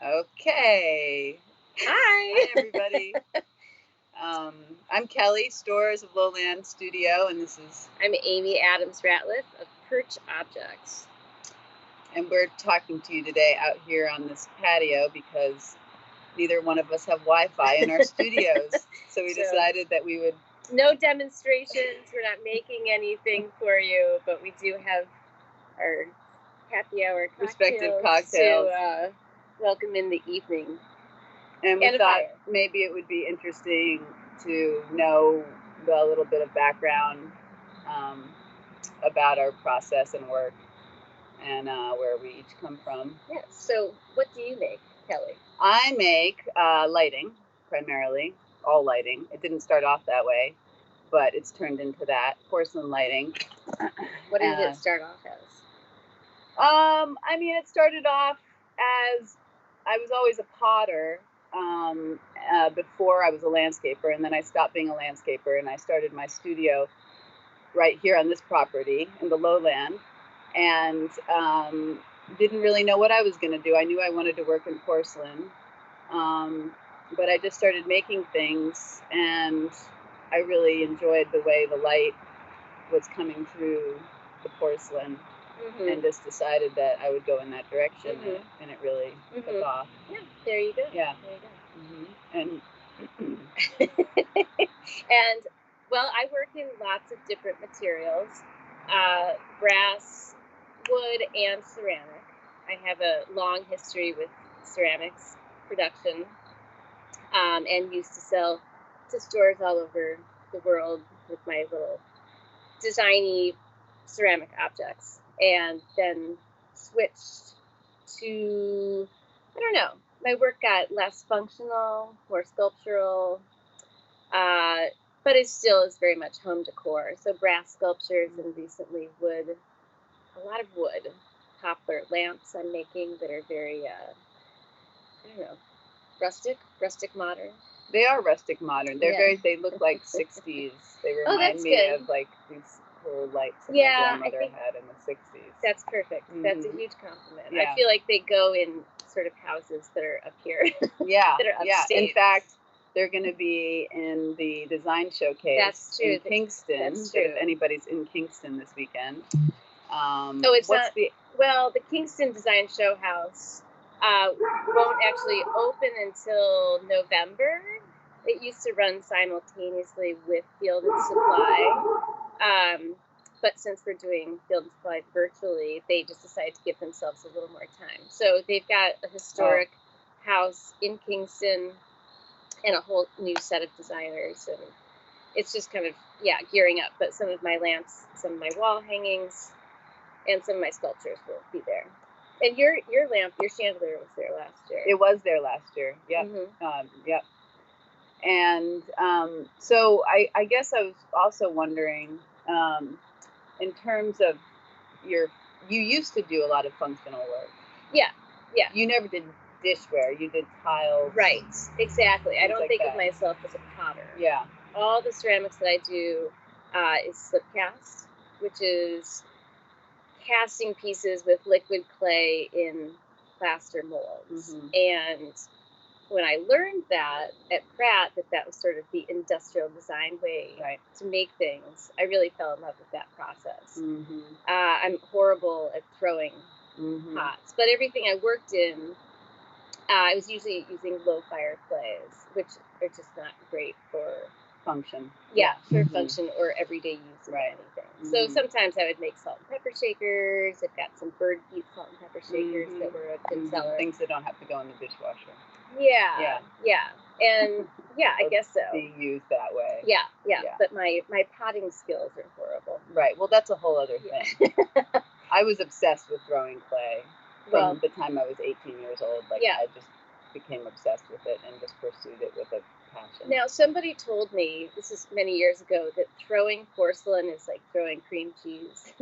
Okay. Hi. Hi, everybody. I'm Kelly, Stores of Lowland Studio, and I'm Amy Adams Ratliff of Perch Objects. and we're talking to you today out here on this patio because neither one of us have Wi-Fi in our studios, so we decided that we would. No demonstrations. We're not making anything for you, but we do have our happy hour Respective cocktails to welcome in the evening. And we thought maybe it would be interesting to know a little bit of background about our process and work and where we each come from. Yes. So what do you make, Kelly? I make lighting, primarily, all lighting. It didn't start off that way, but it's turned into that, porcelain lighting. What did it start off as? I mean, it started off as, I was always a potter before I was a landscaper, and then I stopped being a landscaper and I started my studio right here on this property in the Lowland, and didn't really know what I was going to do. I knew I wanted to work in porcelain, but I just started making things, and I really enjoyed the way the light was coming through the porcelain. Mm-hmm. And just decided that I would go in that direction, mm-hmm. and it really took off. Yeah, there you go. Yeah. There you go. Mm-hmm. And, well, I work in lots of different materials, brass, wood, and ceramic. I have a long history with ceramics production, and used to sell to stores all over the world with my little designy ceramic objects. And then switched to, I don't know, my work got less functional, more sculptural, but it still is very much home decor. So brass sculptures, and recently wood, a lot of wood. Poplar lamps I'm making that are very, I don't know, rustic modern. They are rustic modern. They're they look like 60s. They remind me of like these cool lights that my grandmother had in the 60s. That's perfect. Mm-hmm. That's a huge compliment. Yeah. I feel like they go in sort of houses that are up here. Yeah. That are upstate. In fact, they're going to be in the design showcase. That's true. In Kingston. That's true. If anybody's in Kingston this weekend. Well, the Kingston Design Show House won't actually open until November. It used to run simultaneously with Field and Supply, but since we're doing Field and Supply virtually, they just decided to give themselves a little more time. So they've got a historic house in Kingston and a whole new set of designers, and it's just kind of, gearing up. But some of my lamps, some of my wall hangings, and some of my sculptures will be there. And your lamp, your chandelier was there last year. It was there last year. Yep. Mm-hmm. Yep. And so I guess I was also wondering, in terms of you used to do a lot of functional work. Yeah. You never did dishware. You did tiles. Right. Exactly. I don't think of myself as a potter. Yeah. All the ceramics that I do is slip cast, which is casting pieces with liquid clay in plaster molds. Mm-hmm. And when I learned that at Pratt, that was sort of the industrial design way to make things, I really fell in love with that process. Mm-hmm. I'm horrible at throwing pots, but everything I worked in, I was usually using low fire clays, which are just not great for function. Yeah, for function or everyday use of anything. Mm-hmm. So sometimes I would make salt and pepper shakers. I've got some bird feet salt and pepper shakers that were a good seller. Things that don't have to go in the dishwasher. Yeah. And I guess so. Be used that way. Yeah. But my potting skills are horrible. Right. Well, that's a whole other thing. I was obsessed with throwing clay from the time I was 18 years old. I just became obsessed with it and just pursued it with a passion. Now, somebody told me, this is many years ago, that throwing porcelain is like throwing cream cheese.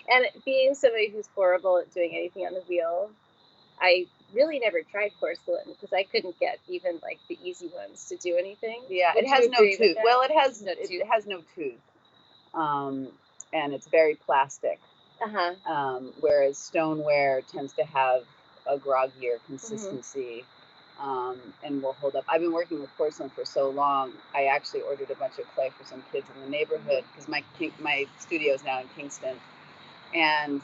And being somebody who's horrible at doing anything on the wheel, I really never tried porcelain because I couldn't get even like the easy ones to do anything. Yeah, it has no tooth. Well, it has no tooth. And it's very plastic. Whereas stoneware tends to have a groggier consistency. And will hold up. I've been working with porcelain for so long. I actually ordered a bunch of clay for some kids in the neighborhood because my studio is now in Kingston, and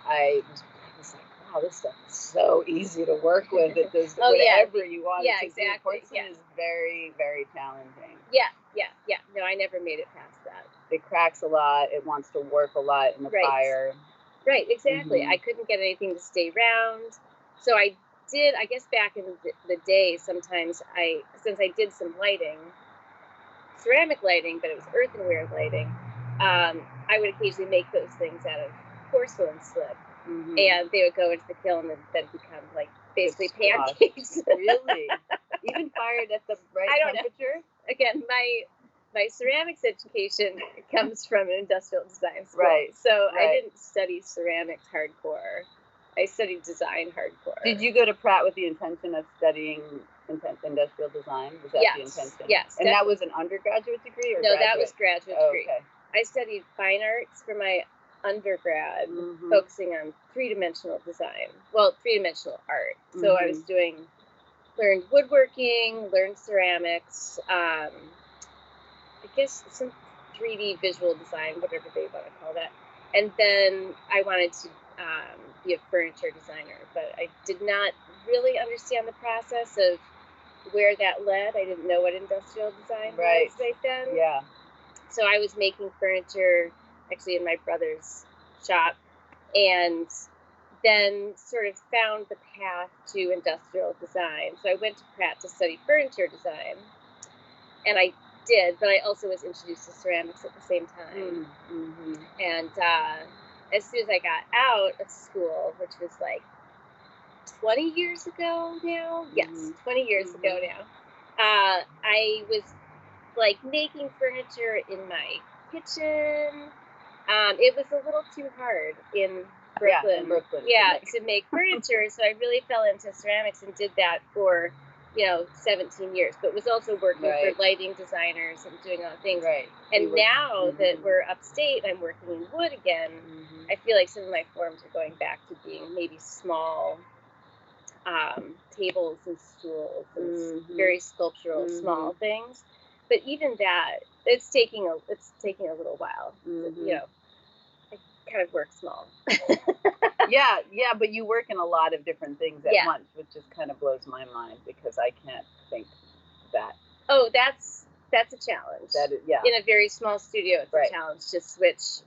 I was like, wow, this stuff is so easy to work with. It does whatever you want it to exactly. do. Porcelain is very, very challenging. Yeah. No, I never made it past that. It cracks a lot. It wants to work a lot in the fire. Right, exactly. I couldn't get anything to stay round. So I guess back in the day, sometimes since I did some lighting, ceramic lighting, but it was earthenware lighting, I would occasionally make those things out of porcelain slip. And they would go into the kiln and then become like basically pancakes. Really? Even fired at the right temperature? Again, my ceramics education comes from an industrial design school. Right. So I didn't study ceramics hardcore. I studied design hardcore. Did you go to Pratt with the intention of studying industrial design? Was that the intention? Yes. And that was an undergraduate degree or No, that was graduate degree. Okay. I studied fine arts for my undergrad, focusing on three-dimensional design. Well, three-dimensional art. So I was learned woodworking, learned ceramics, I guess some 3D visual design, whatever they want to call that. And then I wanted to be a furniture designer, but I did not really understand the process of where that led. I didn't know what industrial design was right then. Yeah. So I was making furniture actually in my brother's shop, and then sort of found the path to industrial design. So I went to Pratt to study furniture design, and I did, but I also was introduced to ceramics at the same time. And as soon as I got out of school, which was like 20 years ago now, 20 years ago now, I was like making furniture in my kitchen. It was a little too hard in Brooklyn. To make furniture. So I really fell into ceramics and did that for 17 years, but was also working for lighting designers and doing other things. And now that we're upstate, I'm working in wood again. I feel like some of my forms are going back to being maybe small tables and stools and very sculptural small things. But even that, it's taking a little while. I kind of work small. Yeah, but you work in a lot of different things at once, which just kind of blows my mind because I can't think that. Oh, that's a challenge. That is, in a very small studio, it's a challenge to switch.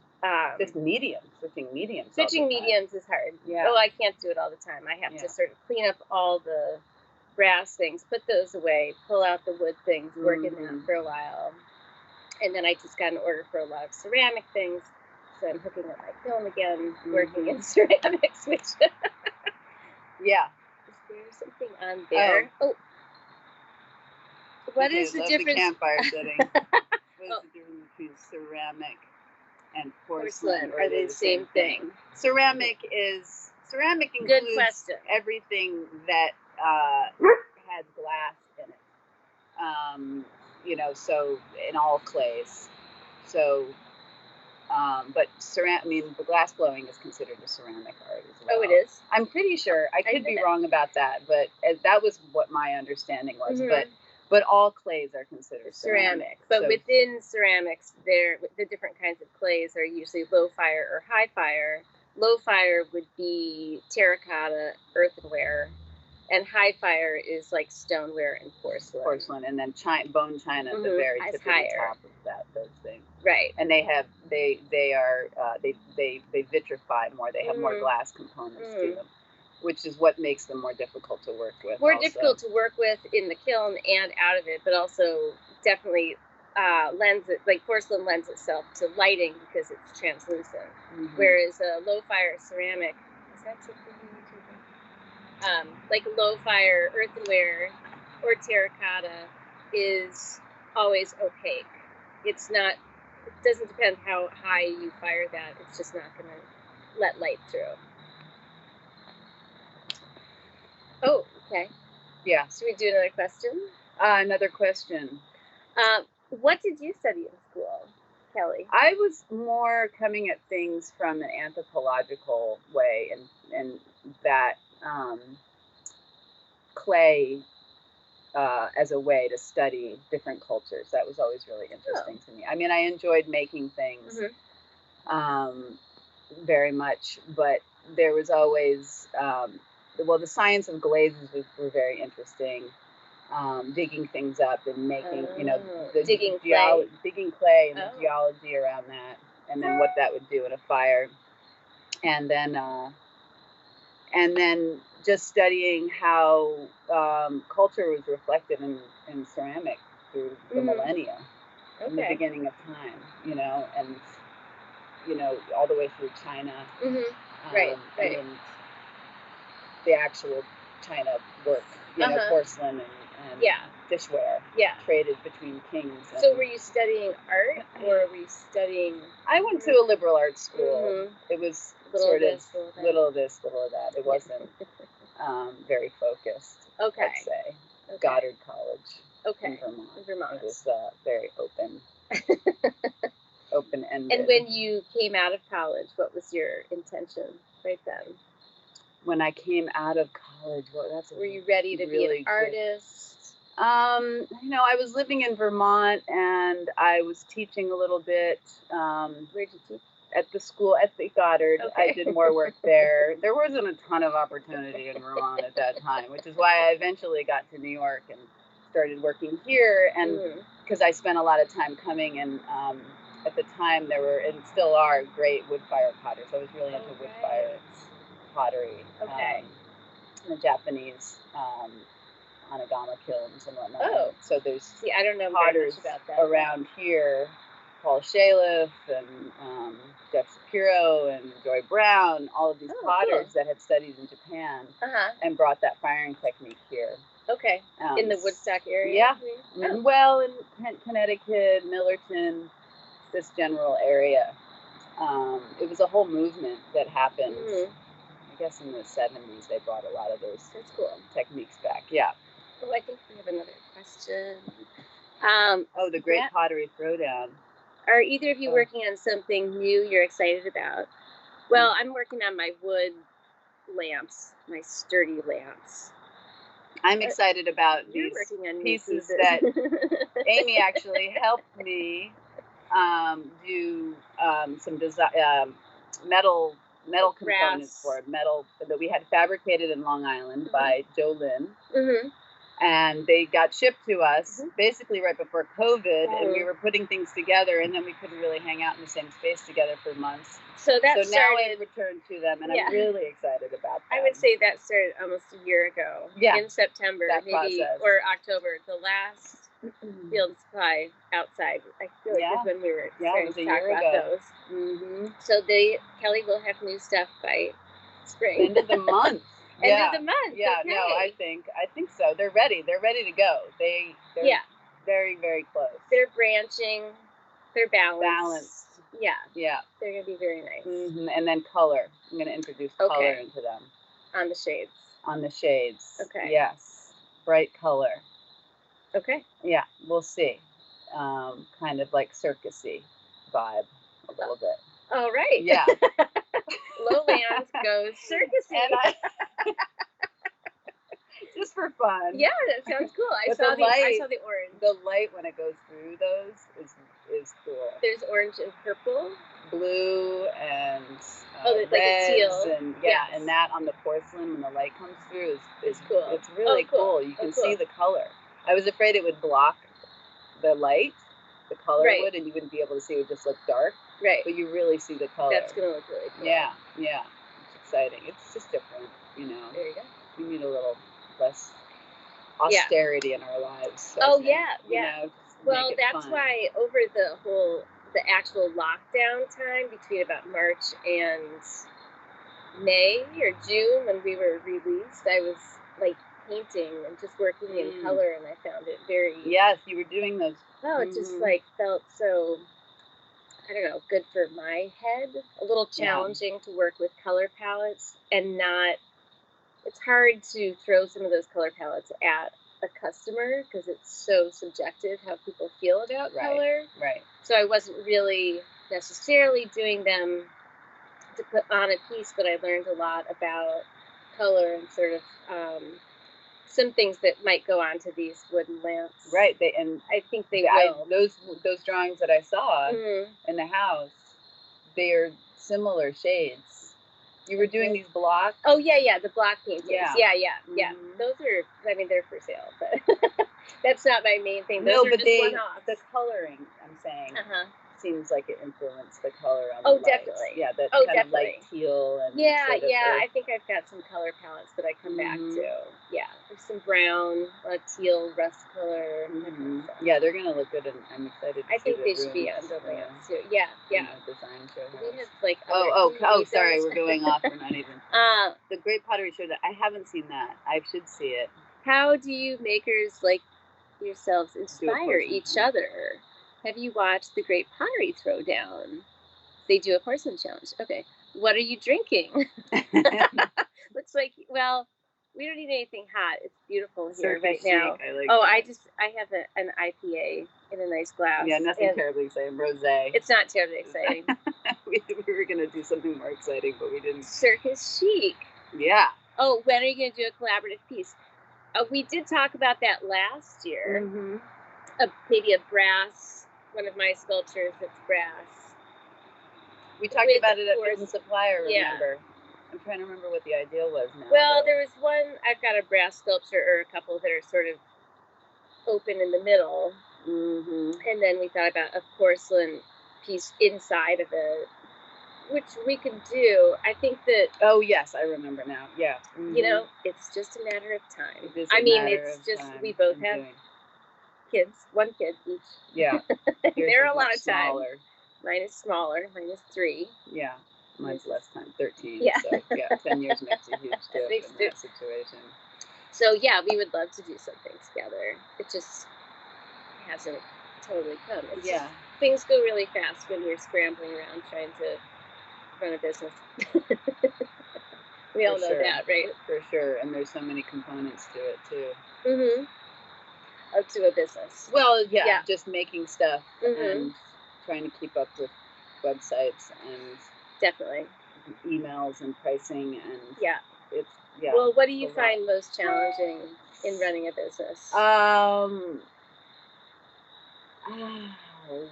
Switching mediums. Switching mediums is hard. Yeah. Oh, I can't do it all the time. I have to sort of clean up all the brass things, put those away, pull out the wood things, work in them for a while, and then I just got an order for a lot of ceramic things. So I'm hooking up my film again, working in ceramics, which Is there something on there? Oh. What is the difference? The campfire setting. What is the difference between ceramic and porcelain? Are they the same thing? Ceramic includes everything that has glass in it. So in all clays. So but the glass blowing is considered a ceramic art as well. Oh, it is? I'm pretty sure. I could be wrong about that, but that was what my understanding was. But all clays are considered ceramic. But within ceramics, the different kinds of clays are usually low fire or high fire. Low fire would be terracotta, earthenware, and high fire is like stoneware and porcelain. And then bone china at the very tip of the top of those things. Right. And they vitrify more. They have more glass components to them, which is what makes them more difficult to work with. Difficult to work with in the kiln and out of it, but also definitely porcelain lends itself to lighting because it's translucent. Whereas a low fire ceramic, is that something you need to do? Like low fire earthenware or terracotta is always opaque. It doesn't depend how high you fire that. It's just not going to let light through. Oh, okay. Yeah. Should we do another question? Another question. What did you study in school, Kelly? I was more coming at things from an anthropological way, and that clay as a way to study different cultures. That was always really interesting to me. I mean, I enjoyed making things very much, but there was always, the science of glazes were very interesting. Digging things up and making, the digging clay and the geology around that, and then what that would do in a fire, and then just studying how culture was reflected in ceramic through the millennia, in the beginning of time, and all the way through China, right. and the actual China work, porcelain and dishware, traded between kings. So were you studying art, or were you studying? I went to a liberal arts school. It was little of this, little of that. It wasn't very focused. Okay. I'd say. Okay. Goddard College. Okay. In Vermont. It was very open-ended. And when you came out of college, what was your intention right then? When I came out of college, were you ready to be an artist? I was living in Vermont, and I was teaching a little bit. Where'd you teach? At the school, at the Goddard. Okay. I did more work there. There wasn't a ton of opportunity in Vermont at that time, which is why I eventually got to New York and started working here. And because I spent a lot of time coming, and at the time there were, and still are, great wood fire potters. I was really into wood fire pottery. Okay. The Japanese Anagama kilns and whatnot. Oh. So there's I don't know potters much about that around here. Paul Shaliff and Jeff Shapiro and Joy Brown, all of these potters that had studied in Japan and brought that firing technique here. Okay. In the Woodstock area? Yeah. Oh. Well, in Connecticut, Millerton, this general area. It was a whole movement that happened. I guess in the 70s they brought a lot of those techniques back. Yeah. Oh, I think we have another question. The Great Pottery Throwdown. Are either of you working on something new you're excited about? Well, I'm working on my wood lamps, my sturdy lamps. I'm excited about these pieces that Amy actually helped me do some metal components for metal that we had fabricated in Long Island by Joe Lynn. And they got shipped to us basically right before COVID, and we were putting things together, and then we couldn't really hang out in the same space together for months. So now I've returned to them, and I'm really excited about that. I would say that started almost a year ago. Yeah. In September, maybe, or October. The last field supply outside, I feel like was when we were starting to talk about those. So Kelly will have new stuff by spring. End of the month. End of the month. Yeah, okay. No, I think so. They're ready. They're ready to go. They're very, very close. They're branching. They're balanced. Yeah. Yeah. They're gonna be very nice. And then color. I'm gonna introduce color into them. On the shades. On the shades. Okay. Yes. Bright color. Okay. Yeah, we'll see. Kind of like circusy vibe a little bit. All right. Yeah. Lowland goes circusy. Just for fun. Yeah, that sounds cool. I saw the orange. The light when it goes through those is cool. There's orange and purple, blue, and like a teal. And and that on the porcelain when the light comes through is cool. It's really cool. You can see the color. I was afraid it would block the light, the color would, and you wouldn't be able to see. It would just look dark. Right. But you really see the color. That's gonna look really cool. Yeah. It's exciting. It's just different, There you go. We need a little less austerity in our lives. Well, that's why over the actual lockdown time between about March and May or June when we were released, I was like painting and just working in color, and I found it very... Yes, you were doing those. Oh, it just like felt so, I don't know, good for my head. A little challenging to work with color palettes and not... It's hard to throw some of those color palettes at a customer because it's so subjective how people feel about color. Right. So I wasn't really necessarily doing them to put on a piece, but I learned a lot about color and sort of some things that might go onto these wooden lamps. Right. I think they will. Those drawings that I saw Mm-hmm. in the house, they're similar shades. You were doing these blocks? Oh, yeah, the block paintings. Yeah. Yeah. Those are, I mean, they're for sale, but that's not my main thing. Those No, are but just one-offs. the coloring, I'm saying, Uh-huh. seems like it influenced the color on Oh, the lights. definitely. Yeah, that Oh, kind definitely. of light teal and sort of I think I've got some color palettes that I come back to. Yeah, there's some brown, teal, rust color. Yeah, they're gonna look good, and I'm excited. I think they should be on the lamps too. Yeah. The design show. We have like. Sorry, we're going off. We're not even. The Great Pottery Show. I haven't seen that. I should see it. How do you makers like yourselves inspire each other? Have you watched the Great Pottery Throwdown? They do a porcelain challenge. Okay. What are you drinking? Looks like, well, we don't need anything hot. It's beautiful here right now. I have an IPA in a nice glass. Yeah, nothing terribly exciting. Rosé. It's not terribly exciting. we were going to do something more exciting, but we didn't. Circus chic. Yeah. Oh, when are you going to do a collaborative piece? We did talk about that last year. Mm-hmm. Maybe a brass, one of my sculptures that's brass. We talked about it at Hudson Supply, I remember. I'm trying to remember what the ideal was now. Well, there was one, I've got a brass sculpture or a couple that are sort of open in the middle. Mm-hmm. And then we thought about a porcelain piece inside of it, which we could do. I think that... Oh, yes, I remember now. Yeah. Mm-hmm. You know, it's just a matter of time. We both have kids, one kid each. Yeah. They're a lot of time. Smaller. Mine is smaller. Mine is 3. Yeah. Mine's less time, 13. Yeah. So, 10 years makes a huge difference in that situation. So, yeah, we would love to do something together. It just hasn't totally come. Things go really fast when you're scrambling around trying to run a business. We all know that, right? For sure. And there's so many components to it, too. Mm-hmm. To a business. Well, just making stuff and trying to keep up with websites and definitely emails and pricing and Well, what do you find most challenging in running a business?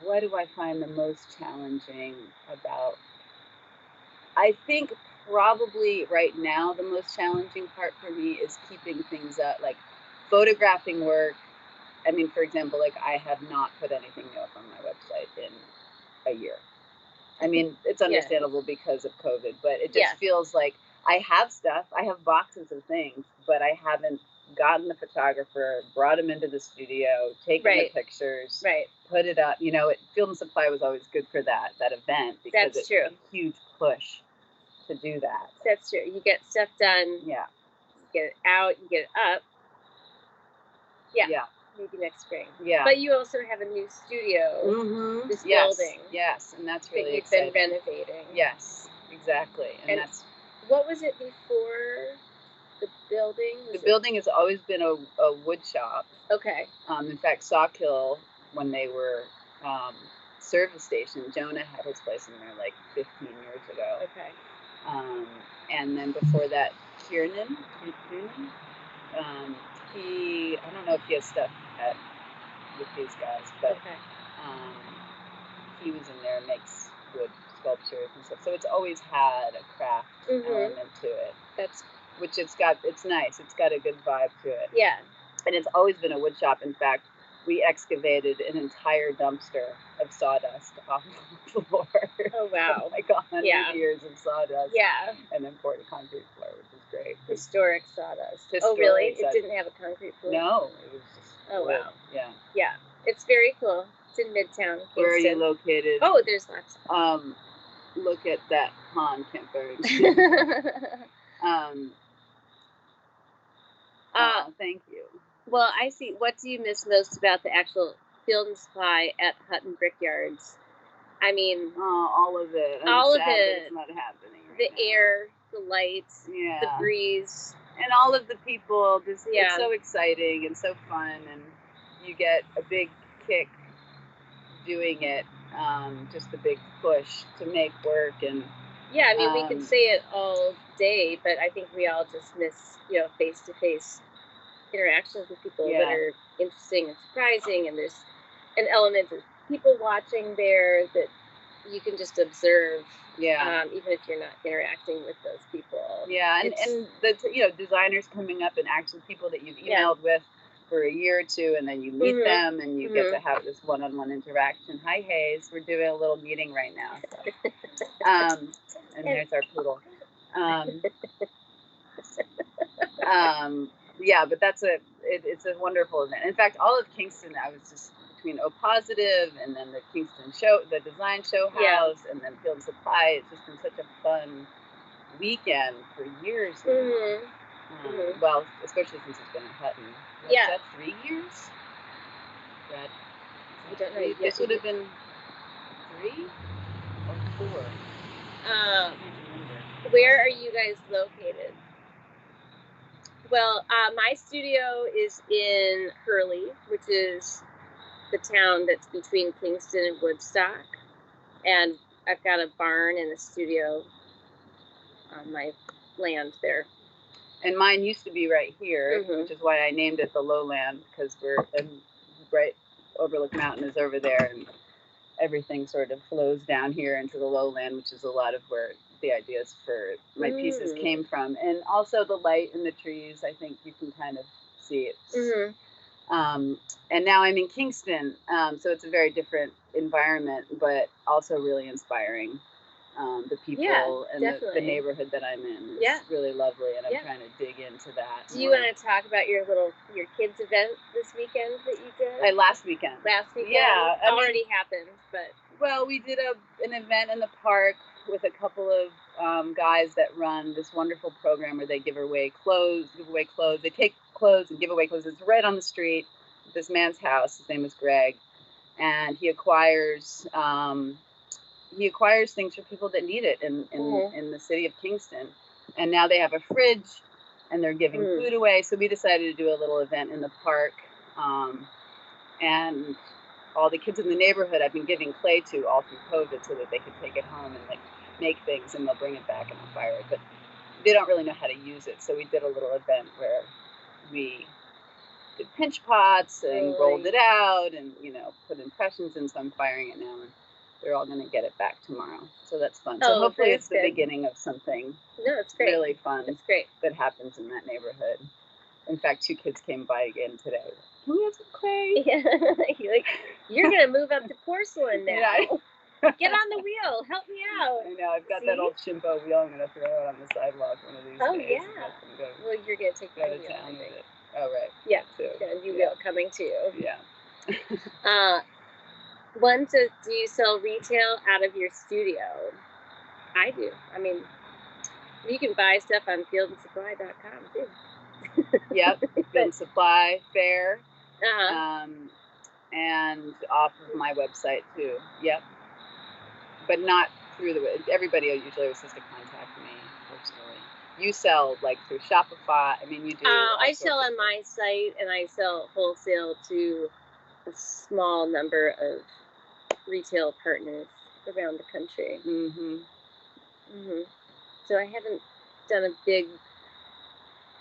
What do I find the most challenging about? I think probably right now the most challenging part for me is keeping things up, like photographing work. I mean, for example, like I have not put anything new up on my website in a year. I mean, it's understandable because of COVID, but it just feels like I have stuff. I have boxes of things, but I haven't gotten the photographer, brought him into the studio, taken the pictures, put it up. You know, Field and Supply was always good for that event because it's a huge push to do that. That's true. You get stuff done. Yeah. You get it out. You get it up. Yeah. Maybe next spring. Yeah. But you also have a new studio. Mm-hmm. This building. Yes, and that's really exciting. That you've been renovating. Yes, exactly. And that's... What was it before the building? The building has always been a wood shop. Okay. In fact, Sawkill, when they were service station, Jonah had his place in there like 15 years ago. Okay. And then before that, Kiernan, I don't know if he has stuff with these guys, but he was in there, makes wood sculptures and stuff. So it's always had a craft element to it. It's nice. It's got a good vibe to it. Yeah. And it's always been a wood shop. In fact, we excavated an entire dumpster of sawdust off the floor. Oh, wow. Like 100 years of sawdust. Yeah. And then poured a concrete floor, which is great. Historic sawdust. Oh, really? It didn't have a concrete floor? No. It was just wood. Wow. Yeah. Yeah. It's very cool. It's in Midtown, Kingston. Where are you located? Oh, there's lots. Look at that pond, Kemper. Thank you. Well, I see. What do you miss most about the actual Field and Supply at Hutton Brickyards? I mean, all of it. All of it. It's not happening. The air, the lights, the breeze, and all of the people. It's so exciting and so fun, and you get a big kick doing it. Just a big push to make work, and Yeah, I mean, we could say it all day, but I think we all just miss, face-to-face interactions with people that are interesting and surprising, and there's an element of people watching there that you can just observe, even if you're not interacting with those people. Yeah, and the designers coming up and actually people that you've emailed with for a year or two, and then you meet them and you get to have this one-on-one interaction. Hi, Hayes, we're doing a little meeting right now. So. And there's our poodle. Yeah, but it's a wonderful event. In fact, all of Kingston, I was just between O Positive and then the Kingston show, the design show house, and then Field and Supply. It's just been such a fun weekend for years now. Well, especially since it's been in Hutton. Is that 3 years? Brad? I don't know. This would have been 3 or 4. Where are you guys located? Well, my studio is in Hurley, which is the town that's between Kingston and Woodstock. And I've got a barn and a studio on my land there. And mine used to be right here, which is why I named it the Lowland, because right Overlook Mountain is over there, and everything sort of flows down here into the Lowland, which is a lot of where the ideas for my pieces came from. And also the light in the trees, I think you can kind of see it. And now I'm in Kingston, so it's a very different environment, but also really inspiring. The people and the neighborhood that I'm in is really lovely, and I'm trying to dig into that. Do you want to talk about your kids event this weekend that you did? Last weekend. Yeah, already happened, but we did an event in the park with a couple of guys that run this wonderful program where they give away clothes. They take clothes and give away clothes. It's right on the street. This man's house. His name is Greg, and he acquires things for people that need it in the city of Kingston. And now they have a fridge, and they're giving food away. So we decided to do a little event in the park, and all the kids in the neighborhood I've been giving clay to all through COVID so that they could take it home and make things, and they'll bring it back and I'll fire it. But they don't really know how to use it. So we did a little event where we did pinch pots and rolled it out and, put impressions in. So I'm firing it now, and they're all going to get it back tomorrow. So that's fun. So hopefully it's the beginning of something really fun that happens in that neighborhood. In fact, 2 kids came by again today. Can we have some clay? Yeah. You're going to move up to porcelain now. Yeah. Get on the wheel. Help me out. I know. I've got that old Shimpo wheel. I'm going to throw it on the sidewalk one of these days. Well, you're going to take go to town with it. Oh, right. Yeah. And you will coming to you. Yeah. Do you sell retail out of your studio? I do. I mean, you can buy stuff on fieldandsupply.com too. Yep, Field and Supply Fair, and off of my website too. Yep, but not through everybody usually was supposed to contact me personally. You sell through Shopify. I mean, you do. I sell on my site, and I sell wholesale to a small number of retail partners around the country. So I haven't done a big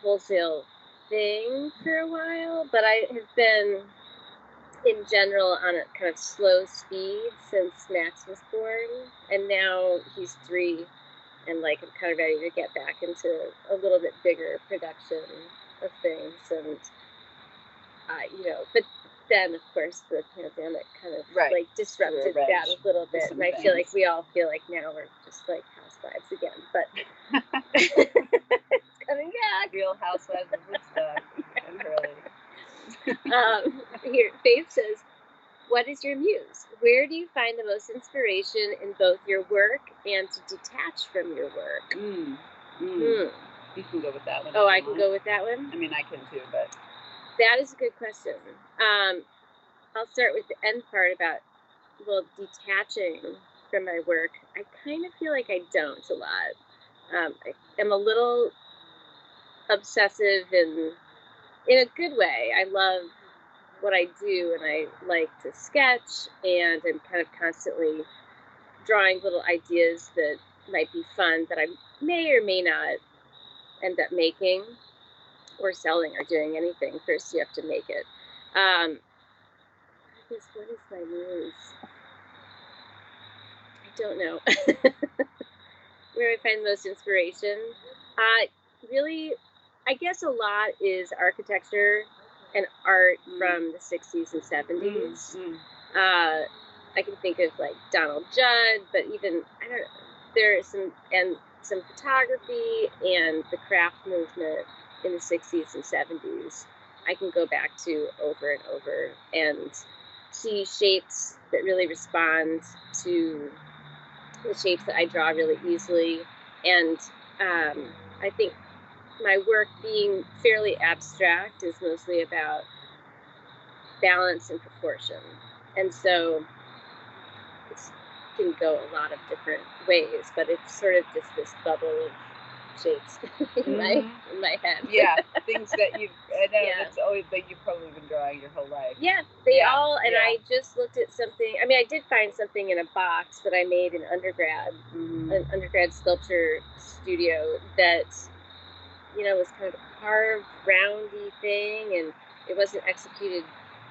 wholesale thing for a while, but I have been in general on a kind of slow speed since Max was born, and now he's 3, and I'm kind of ready to get back into a little bit bigger production of things, and but then of course the pandemic kind of disrupted that a little bit, and I feel like we all feel like now we're just housewives again, but it's coming back. Real Housewives of Woodstock and Hurley. Here, Faith says, what is your muse? Where do you find the most inspiration in both your work and to detach from your work? You can go with that one. Oh, I can go with that one? I mean, I can too, but... That is a good question. I'll start with the end part about, detaching from my work. I kind of feel like I don't a lot. I am a little obsessive in a good way. I love what I do, and I like to sketch, and I'm kind of constantly drawing little ideas that might be fun that I may or may not end up making or selling or doing anything. First, you have to make it. I guess, what is my muse? I don't know. Where I find the most inspiration? Really, I guess a lot is architecture and art from the 60s and 70s. I can think of like Donald Judd, but even, I don't know, there are some photography and the craft movement in the 60s and 70s I can go back to over and over and see shapes that really respond to the shapes that I draw really easily. And I think my work being fairly abstract is mostly about balance and proportion. And so it can go a lot of different ways, but it's sort of just this bubble of shapes in my head. Yeah, things that you've, I know that's always that you've probably been drawing your whole life. Yeah, they all, and I just looked at something, I mean, I did find something in a box that I made in undergrad, an undergrad sculpture studio that, you know, was kind of a carved, roundy thing, and it wasn't executed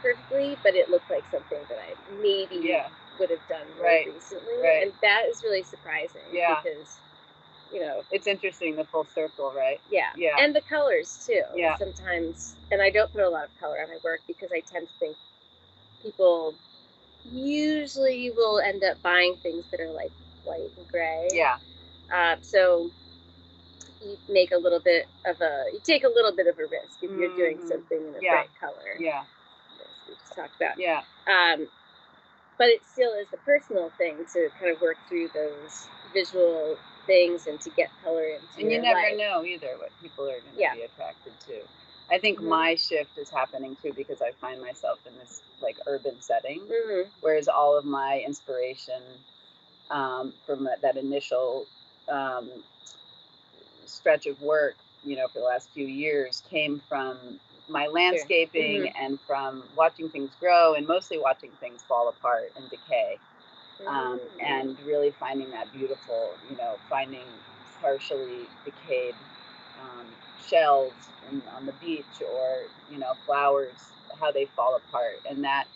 perfectly, but it looked like something that I maybe would have done more recently. And that is really surprising because, you know, it's interesting, the full circle, right? Yeah. And the colors too. Sometimes, and I don't put a lot of color on my work because I tend to think people usually will end up buying things that are like white and gray. So you make a little bit of you take a little bit of a risk if you're doing something in a bright color. As we just talked about. But it still is a personal thing to kind of work through those visual things and to get color into and you never know either what people are going to be attracted to. I think my shift is happening too because I find myself in this like urban setting, whereas all of my inspiration from that initial stretch of work, you know, for the last few years came from my landscaping and from watching things grow and mostly watching things fall apart and decay. And really finding that beautiful, you know, finding partially decayed shells on the beach or, you know, flowers, how they fall apart. And that,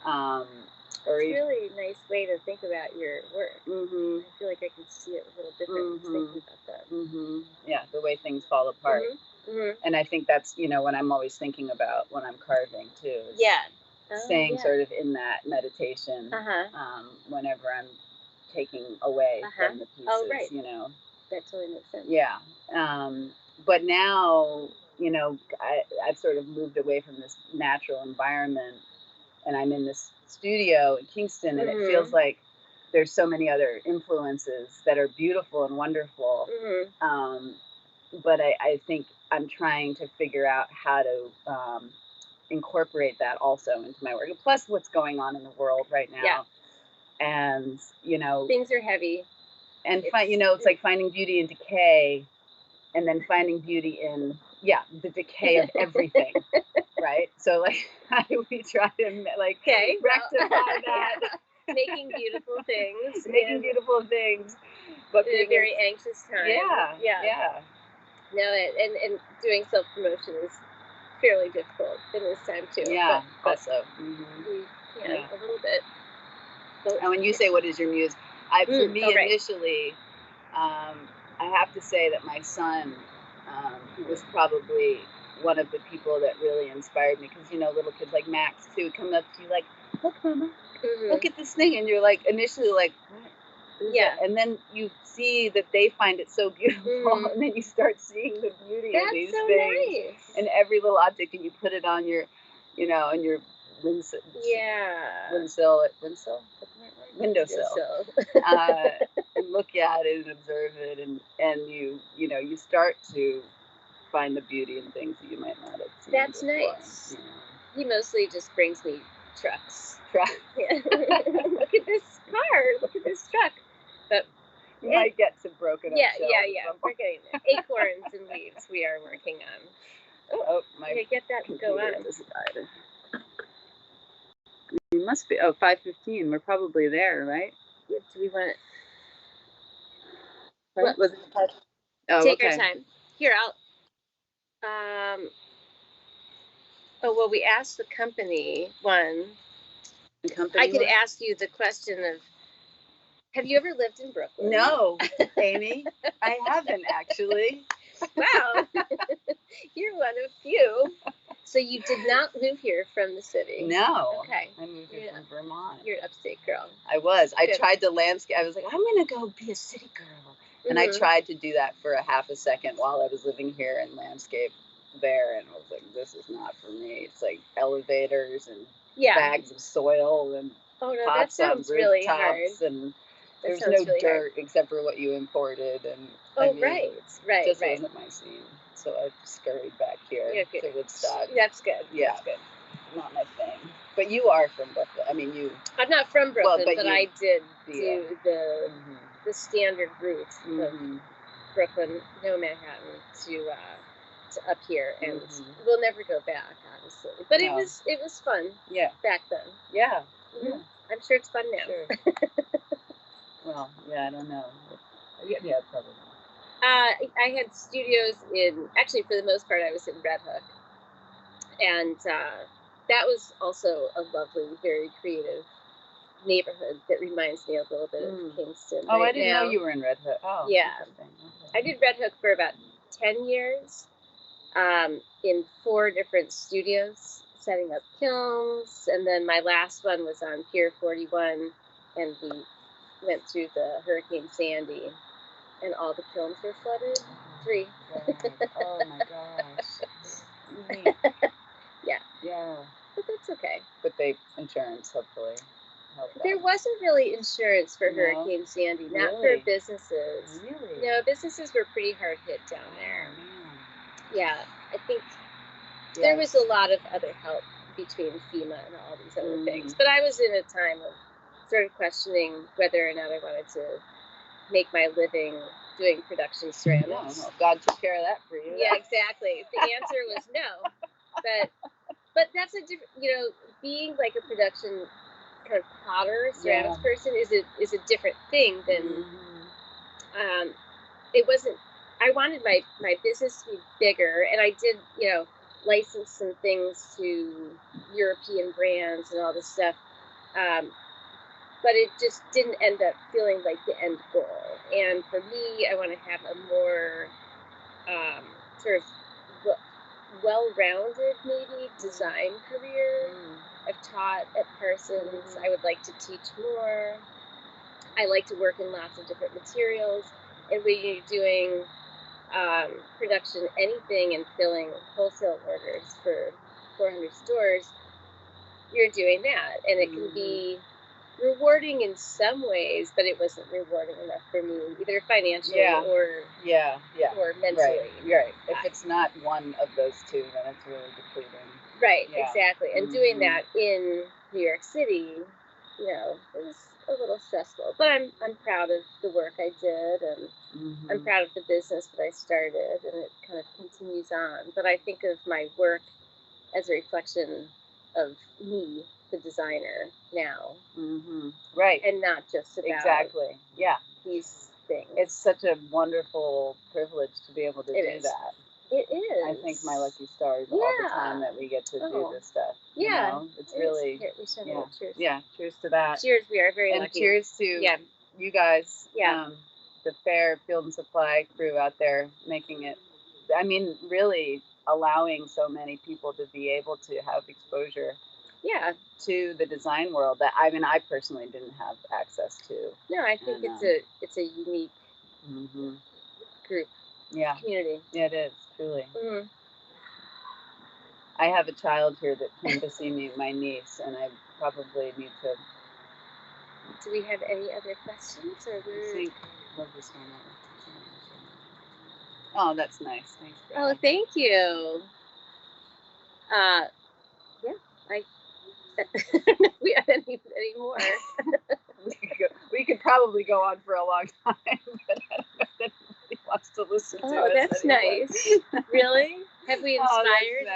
it's a really nice way to think about your work. I feel like I can see it a little different thinking about that. Yeah, the way things fall apart. And I think that's, you know, what I'm always thinking about when I'm carving too. Staying sort of in that meditation whenever I'm taking away from the pieces, you know. That totally makes sense. But now, you know, I've sort of moved away from this natural environment and I'm in this studio in Kingston and it feels like there's so many other influences that are beautiful and wonderful. But I think I'm trying to figure out how to incorporate that also into my work. Plus what's going on in the world right now. And, you know, things are heavy. And you know, it's like finding beauty in decay and then finding beauty in, the decay of everything. Right? So like, how do we try to like rectify that? Making beautiful things. Beautiful things. But in a very anxious time. No, and doing self-promotion is fairly difficult in this time too. But also. We can a little bit. And when you say, what is your muse? For me, initially, I have to say that my son was probably one of the people that really inspired me. Because, you know, little kids like Max, too, would come up to you like, look, Mama, look at this thing. And you're like, initially like, what? And then you see that they find it so beautiful. And then you start seeing the beauty of these things. Nice. And every little object, and you put it on your, you know, on your windowsill. And look at it and observe it, and you know, you start to find the beauty in things that you might not have seen. That's before, nice. You know? He mostly just brings me trucks. Look at this car. Look at this truck. But you might get some broken up shells. We're getting there. Acorns and leaves we are working on. Get that to go on. We must be 5:15. We're probably there, right? Do we want Well, Was it a part? Oh, take okay. our time. Here, oh, well, we asked the company one. The company I could one? ask you the question of, have you ever lived in Brooklyn? No, Amy, I haven't actually. Wow. You're one of few. So you did not move here from the city? No. Okay. I moved here from Vermont. You're an upstate girl. I was. Good. I tried to landscape. I was like, I'm going to go be a city girl. And I tried to do that for a half a second while I was living here and landscape there. And I was like, this is not for me. It's like elevators and bags of soil and pots on rooftops. Really hard. And there was no dirt except for what you imported. And I mean, right. Just wasn't my scene. So I scurried back here to Woodstock. That's good. Yeah. That's good. Not my thing. But you are from Brooklyn. I mean, I'm not from Brooklyn, but I did do the standard route of Brooklyn, no Manhattan, to up here, and we'll never go back, honestly. But it was fun. Yeah. Back then. Yeah. I'm sure it's fun now. Sure. Well, yeah, I don't know. Yeah, probably. I had studios actually, for the most part, I was in Red Hook. And that was also a lovely, very creative neighborhood that reminds me a little bit of Kingston. Oh, I didn't know you were in Red Hook. Oh, yeah. Okay. I did Red Hook for about 10 years in 4 different studios, setting up kilns. And then my last one was on Pier 41, and we went through the Hurricane Sandy, and all the kilns were flooded. 3. Oh, my gosh. Yeah. But that's okay. But insurance, hopefully. There wasn't really insurance for Hurricane Sandy, not for businesses. Really? No, businesses were pretty hard hit down there. Yeah, I think there was a lot of other help between FEMA and all these other things. But I was in a time of sort of questioning whether or not I wanted to make my living doing production ceramics. Well, God took care of that for you. Yeah, exactly. The answer was no. But that's a different, being like a production kind of potter, ceramics person is a different thing than, it wasn't, I wanted my business to be bigger, and I did, license some things to European brands and all this stuff. But it just didn't end up feeling like the end goal. And for me, I want to have a more sort of well-rounded, maybe, design career. I've taught at Parsons. I would like to teach more. I like to work in lots of different materials. And when you're doing production, anything, and filling wholesale orders for 400 stores, you're doing that. And it can be rewarding in some ways, but it wasn't rewarding enough for me, either financially or mentally. Right. If it's not one of those two, then it's really depleting. Right, exactly. And doing that in New York City, it was a little stressful. But I'm proud of the work I did, and I'm proud of the business that I started, and it kind of continues on. But I think of my work as a reflection of me, the designer, now. Right. And not just about these things. It's such a wonderful privilege to be able to do that. It is. I think my lucky stars all the time that we get to do this stuff. Yeah. It's really, Here, we should have cheers. Yeah, cheers to that. Cheers, we are very lucky. And cheers to you guys, the Fair Field and Supply crew out there making it, I mean, really allowing so many people to be able to have exposure to the design world that I personally didn't have access to. No, I think it's a unique group. Yeah. Community. Yeah, it is, truly. I have a child here that came to see me, my niece, and I probably need to. Do we have any other questions? Or love this one. Oh, that's nice. Thanks, Brad. Oh, thank you. I don't know if we have any more. We could probably go on for a long time, but I don't know if anybody wants to listen to us. Oh, that's nice. Really? Have we inspired? Oh,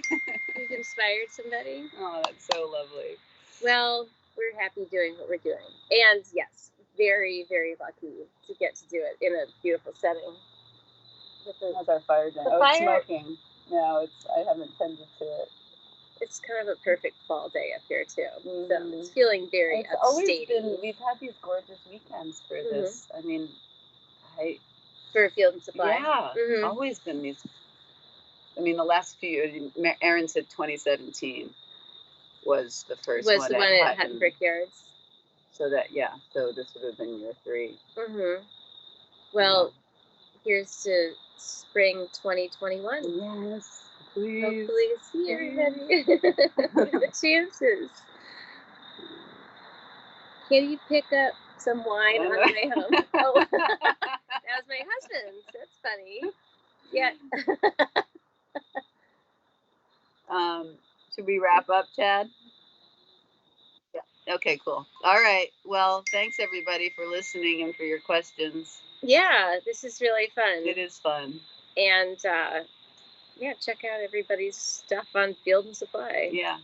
that's nice. We've inspired somebody? Oh, that's so lovely. Well, we're happy doing what we're doing. And yes, very, very lucky to get to do it in a beautiful setting. How's our fire going? The It's fire- smoking. No, I haven't tended to it. It's kind of a perfect fall day up here too, Mhm. so it's feeling very It's always upstatey. been. We've had these gorgeous weekends for Mhm. this. I mean, For Field and Supply. yeah, Mhm. always been these. I mean, the last few. Aaron said 2017 was the first Was one the one at at Hutton Brickyards. So so this would have been year 3. Mhm. Well, here's to spring 2021. Yes, please. Hopefully see everybody. What are the chances? Can you pick up some wine on the way home? Oh, that was my husband's. That's funny. Yeah. Should we wrap up, Chad? Yeah. Okay, cool. All right. Well, thanks everybody for listening and for your questions. Yeah, this is really fun. It is fun. And yeah, check out everybody's stuff on Field and Supply. Yeah.